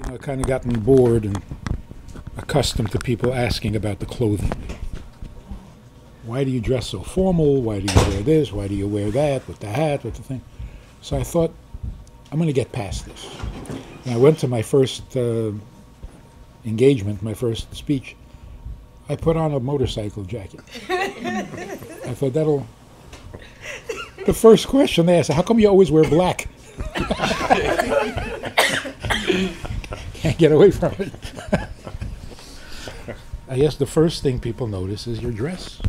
Kind of gotten bored and accustomed to people asking about the clothing. Why do you dress so formal? Why do you wear this? Why do you wear that? With the hat, with the thing. So I thought, I'm going to get past this. And I went to my first engagement, my first speech. I put on a motorcycle jacket. I thought that'll... The first question they asked, how come you always wear black? Can't get away from it. I guess the first thing people notice is your dress,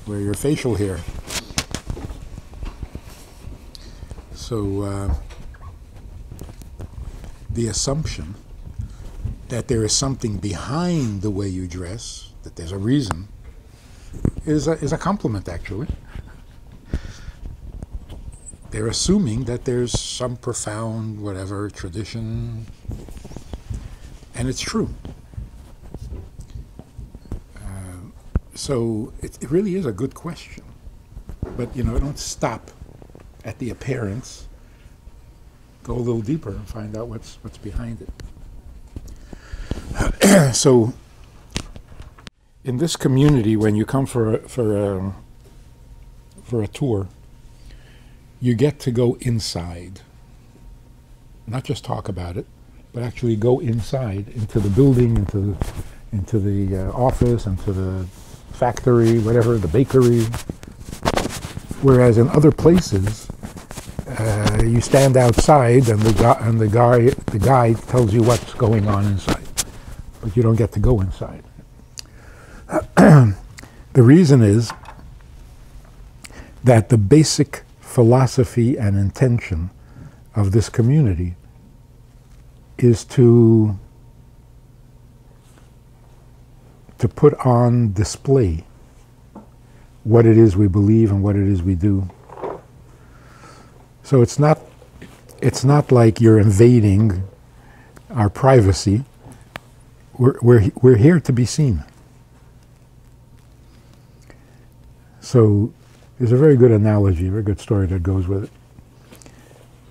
or your facial hair. So the assumption that there is something behind the way you dress, that there's a reason, is a compliment, actually. They're assuming that there's some profound, whatever, tradition, and it's true. So it really is a good question. But, don't stop at the appearance. Go a little deeper and find out what's behind it. So, in this community, when you come for a tour, you get to go inside. Not just talk about it, but actually go inside into the building, into the office, into the factory, whatever, the bakery. Whereas in other places, you stand outside and the guy tells you what's going on inside, but you don't get to go inside. The reason is that the basic philosophy and intention of this community is to put on display what it is we believe and what it is we do. So it's not like you're invading our privacy. We're here to be seen. So there's a very good analogy, a very good story that goes with it.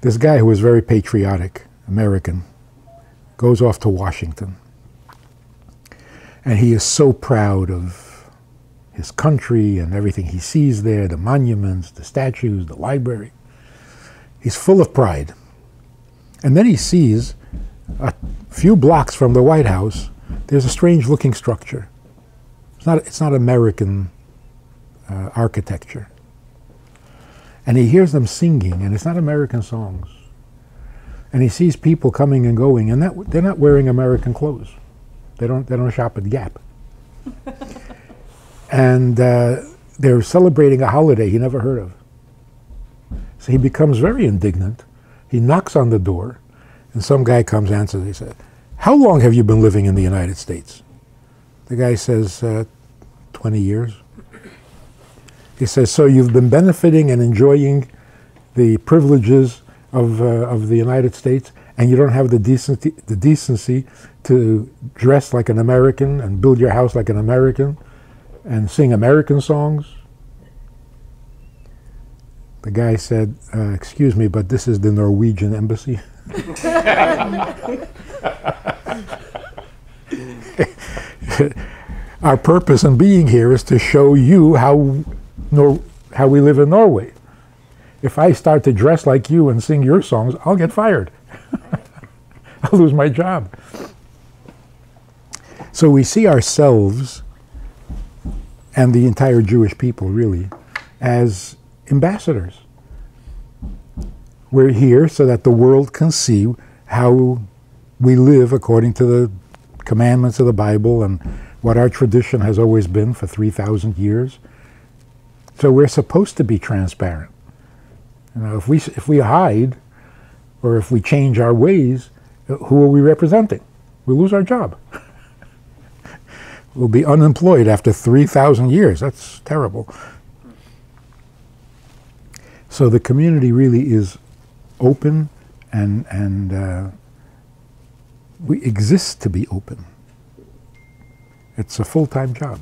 This guy who was very patriotic, American, goes off to Washington. And he is so proud of his country and everything he sees there, the monuments, the statues, the library. He's full of pride. And then he sees a few blocks from the White House, there's a strange looking structure. It's not American architecture. And he hears them singing, and it's not American songs. And he sees people coming and going, and they're not wearing American clothes. They don't shop at Gap. And they're celebrating a holiday he never heard of. So he becomes very indignant. He knocks on the door, and some guy comes, answers. He said, "How long have you been living in the United States?" The guy says, 20 years. He says, "So you've been benefiting and enjoying the privileges of the United States, and you don't have the decency to dress like an American and build your house like an American and sing American songs?" The guy said, "Excuse me, but this is the Norwegian embassy." Our purpose in being here is to show you how we live in Norway. If I start to dress like you and sing your songs, I'll get fired. I'll lose my job. So we see ourselves, and the entire Jewish people really, as ambassadors. We're here so that the world can see how we live according to the commandments of the Bible and what our tradition has always been for 3,000 years. So we're supposed to be transparent. If we hide, or if we change our ways, who are we representing? We lose our job. We'll be unemployed after 3,000 years. That's terrible. So the community really is open, and we exist to be open. It's a full-time job.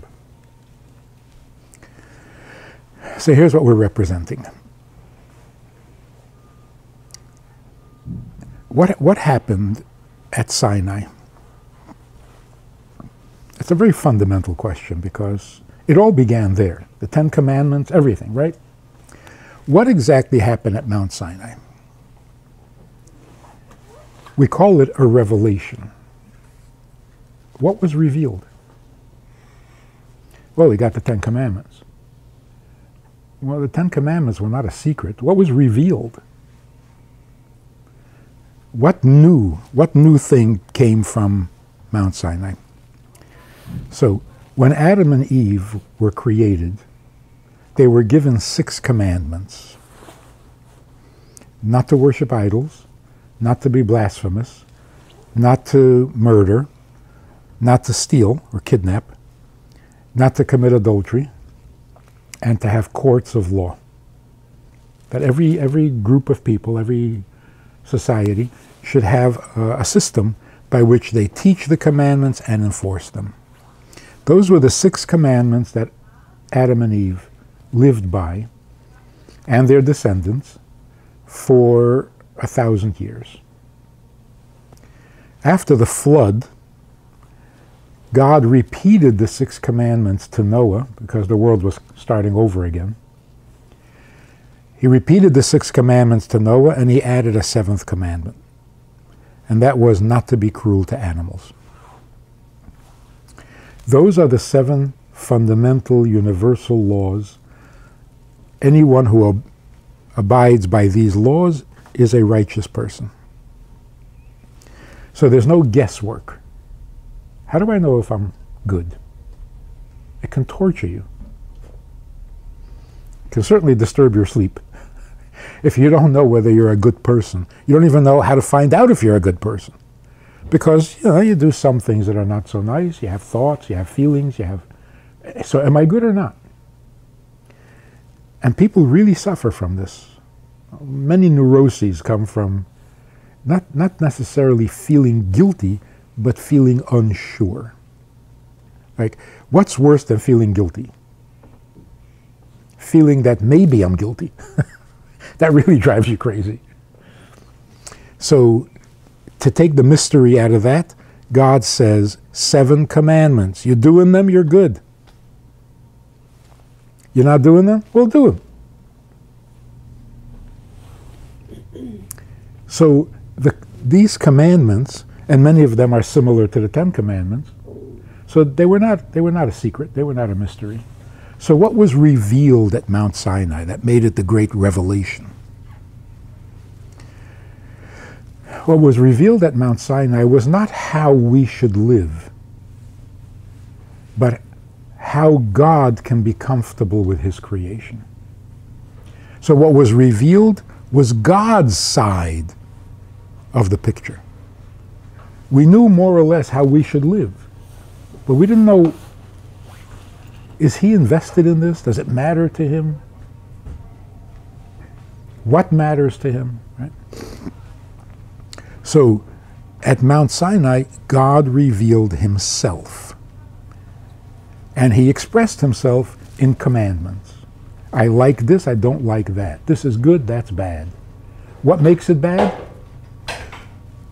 So here's what we're representing. What happened at Sinai? It's a very fundamental question because it all began there. The Ten Commandments, everything, right? What exactly happened at Mount Sinai? We call it a revelation. What was revealed? Well, we got the Ten Commandments. Well, the Ten Commandments were not a secret. What was revealed? What new thing came from Mount Sinai? So, when Adam and Eve were created, they were given 6 commandments. Not to worship idols, not to be blasphemous, not to murder, not to steal or kidnap, not to commit adultery, and to have courts of law. That every group of people, every society should have a system by which they teach the commandments and enforce them. Those were the 6 commandments that Adam and Eve lived by, and their descendants, for 1,000 years. After the flood, God repeated the 6 commandments to Noah because the world was starting over again. He repeated the 6 commandments to Noah, and he added a 7th commandment, and that was not to be cruel to animals. Those are the 7 fundamental universal laws. Anyone who abides by these laws is a righteous person. So there's no guesswork. How do I know if I'm good? It can torture you. It can certainly disturb your sleep. If you don't know whether you're a good person, you don't even know how to find out if you're a good person. Because, you do some things that are not so nice. You have thoughts, you have feelings, so am I good or not? And people really suffer from this. Many neuroses come from not necessarily feeling guilty, but feeling unsure. Like, what's worse than feeling guilty? Feeling that maybe I'm guilty. That really drives you crazy. So, to take the mystery out of that, God says 7 commandments. You're doing them, you're good. You're not doing them? Well, do them. So these commandments, and many of them are similar to the 10 Commandments, so they were not a secret. They were not a mystery. So what was revealed at Mount Sinai that made it the great revelation? What was revealed at Mount Sinai was not how we should live, but how God can be comfortable with his creation. So what was revealed was God's side of the picture. We knew more or less how we should live, but we didn't know, is he invested in this? Does it matter to him? What matters to him, right? So at Mount Sinai, God revealed himself. And he expressed himself in commandments. I like this, I don't like that. This is good, that's bad. What makes it bad?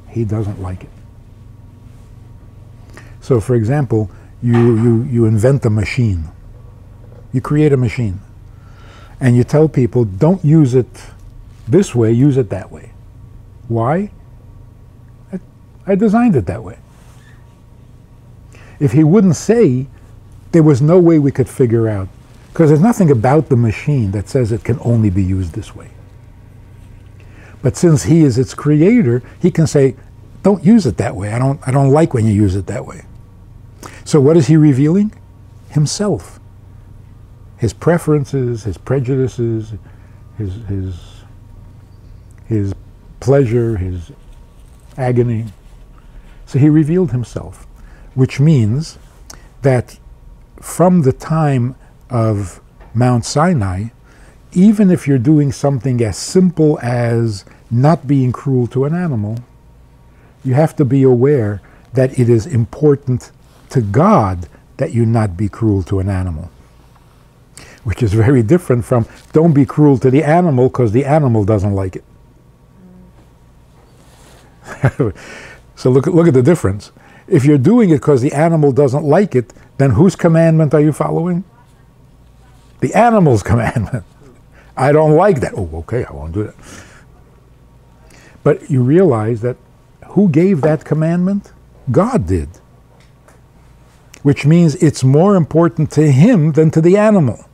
He doesn't like it. So for example, you invent a machine. You create a machine. And you tell people, don't use it this way, use it that way. Why? I designed it that way. If he wouldn't say, there was no way we could figure out, because there's nothing about the machine that says it can only be used this way. But since he is its creator, he can say, don't use it that way. I don't like when you use it that way. So what is he revealing? Himself. His preferences, his prejudices, his pleasure, his agony. So he revealed himself, which means that from the time of Mount Sinai, even if you're doing something as simple as not being cruel to an animal, you have to be aware that it is important to God that you not be cruel to an animal. Which is very different from, don't be cruel to the animal because the animal doesn't like it. So look at the difference. If you're doing it because the animal doesn't like it, then whose commandment are you following? The animal's commandment. I don't like that. Oh, okay, I won't do that. But you realize that who gave that commandment? God did. Which means it's more important to him than to the animal.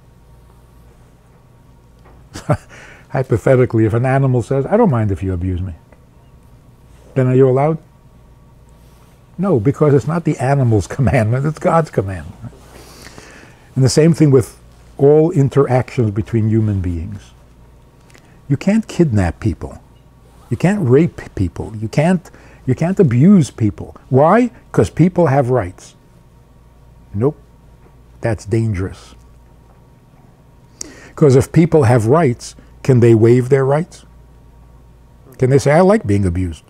Hypothetically, if an animal says, I don't mind if you abuse me, then are you allowed? No, because it's not the animal's commandment, it's God's commandment. And the same thing with all interactions between human beings. You can't kidnap people. You can't rape people. You can't abuse people. Why? Because people have rights. Nope. That's dangerous. Because if people have rights, can they waive their rights? Can they say, I like being abused?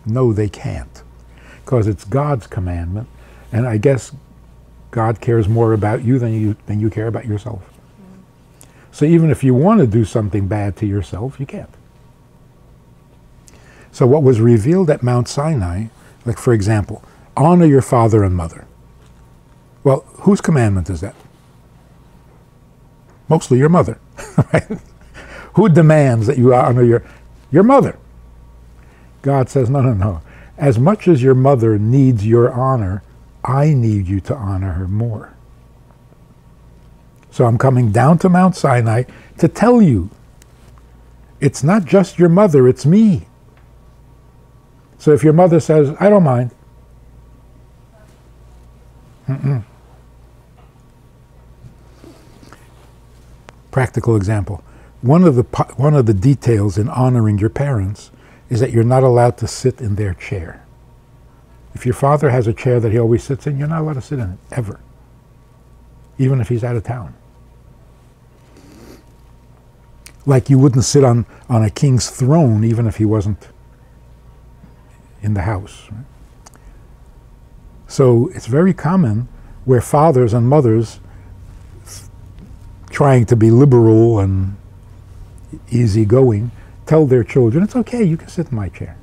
No, they can't. Because it's God's commandment. And I guess God cares more about you than you care about yourself. So even if you want to do something bad to yourself, you can't. So what was revealed at Mount Sinai, like for example, honor your father and mother. Well, whose commandment is that? Mostly your mother. Right? Who demands that you honor your mother? God says, no, no, no. As much as your mother needs your honor, I need you to honor her more. So I'm coming down to Mount Sinai to tell you, it's not just your mother, it's me. So if your mother says, I don't mind. Practical example. One of the details in honoring your parents is that you're not allowed to sit in their chair. If your father has a chair that he always sits in, you're not allowed to sit in it, ever. Even if he's out of town. Like you wouldn't sit on a king's throne even if he wasn't in the house. Right? So it's very common where fathers and mothers, trying to be liberal and easygoing, tell their children, it's okay, you can sit in my chair.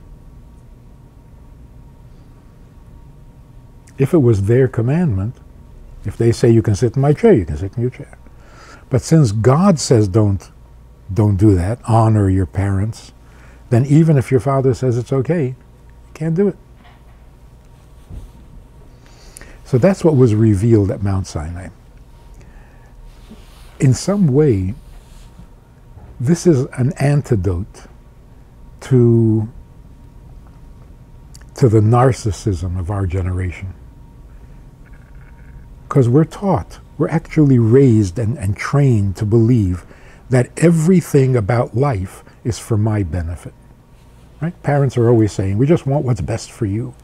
If it was their commandment, if they say you can sit in my chair, you can sit in your chair. But since God says don't do that, honor your parents, then even if your father says it's okay, you can't do it. So that's what was revealed at Mount Sinai. In some way, this is an antidote to the narcissism of our generation. Because we're taught, we're actually raised and trained to believe that everything about life is for my benefit. Right? Parents are always saying, we just want what's best for you.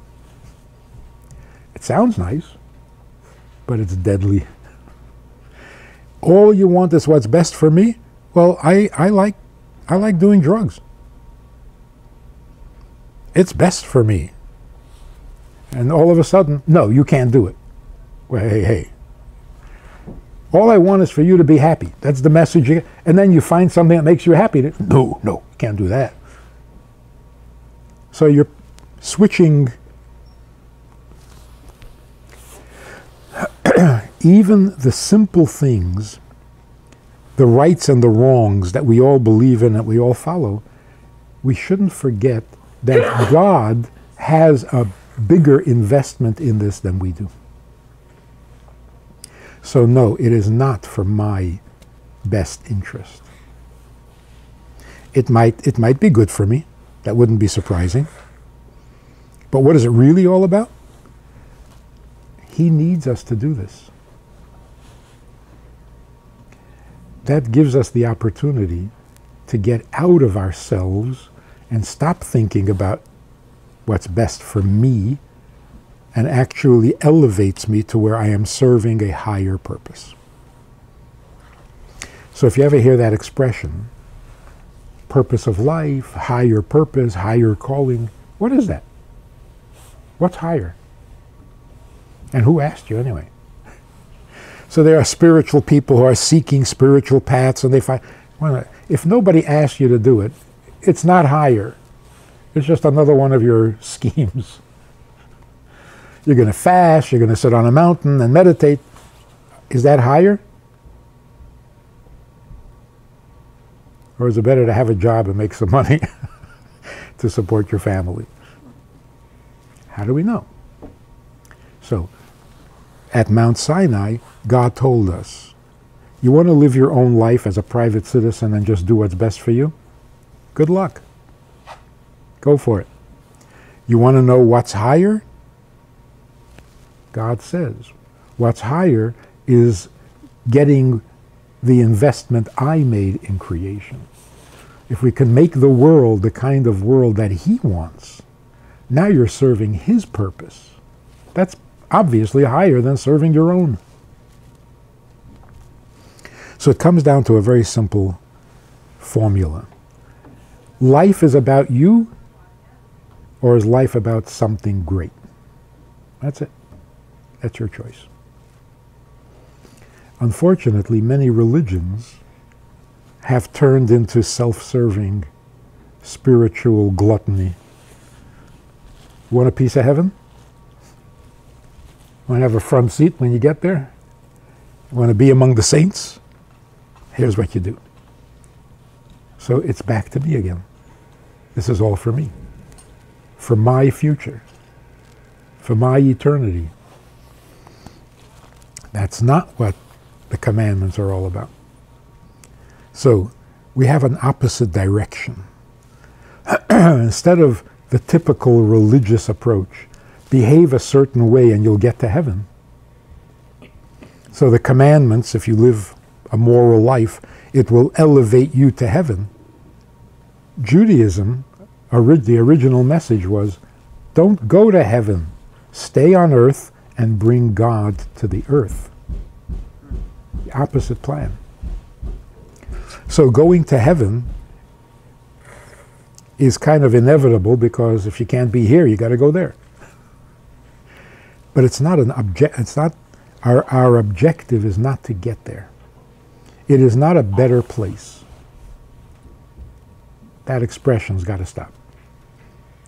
It sounds nice, but it's deadly. All you want is what's best for me? Well, I like doing drugs. It's best for me. And all of a sudden, no, you can't do it. Well, hey. All I want is for you to be happy. That's the message you get. And then you find something that makes you happy. No, you can't do that. So you're switching. Even the simple things, the rights and the wrongs that we all believe in, that we all follow, we shouldn't forget that God has a bigger investment in this than we do. So no, it is not for my best interest. It might be good for me. That wouldn't be surprising. But what is it really all about? He needs us to do this. That gives us the opportunity to get out of ourselves and stop thinking about what's best for me, and actually elevates me to where I am serving a higher purpose. So if you ever hear that expression, purpose of life, higher purpose, higher calling, what is that? What's higher? And who asked you anyway? So there are spiritual people who are seeking spiritual paths, and they find, well, if nobody asks you to do it, it's not higher. It's just another one of your schemes. You're going to fast, you're going to sit on a mountain and meditate. Is that higher? Or is it better to have a job and make some money to support your family? How do we know? So, at Mount Sinai, God told us, you want to live your own life as a private citizen and just do what's best for you? Good luck. Go for it. You want to know what's higher? God says, what's higher is getting the investment I made in creation. If we can make the world the kind of world that He wants, now you're serving His purpose. That's obviously higher than serving your own. So it comes down to a very simple formula. Life is about you, or is life about something great? That's it. That's your choice. Unfortunately, many religions have turned into self-serving spiritual gluttony. Want a piece of heaven? Want to have a front seat when you get there? Want to be among the saints? Here's what you do. So it's back to me again. This is all for me. For my future. For my eternity. That's not what the commandments are all about. So we have an opposite direction. Instead of the typical religious approach, behave a certain way and you'll get to heaven. So the commandments, if you live a moral life, it will elevate you to heaven. Judaism, the original message was, don't go to heaven. Stay on earth and bring God to the earth. The opposite plan. So going to heaven is kind of inevitable, because if you can't be here, you got to go there. But it's not an object. It's not our objective is not to get there. It is not a better place. That expression's got to stop.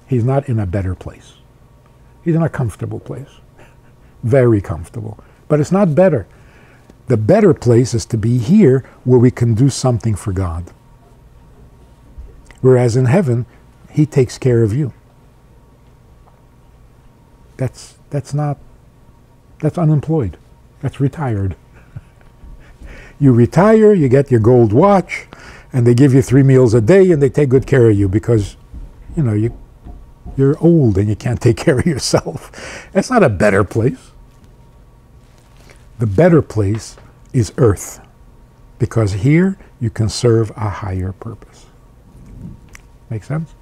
He's not in a better place. He's in a comfortable place. Very comfortable. But it's not better. The better place is to be here, where we can do something for God. Whereas in heaven, He takes care of you. That's unemployed. That's retired. You retire, you get your gold watch, and they give you 3 meals a day, and they take good care of you because, you know, you're old and you can't take care of yourself. That's not a better place. The better place is earth, because here you can serve a higher purpose. Make sense?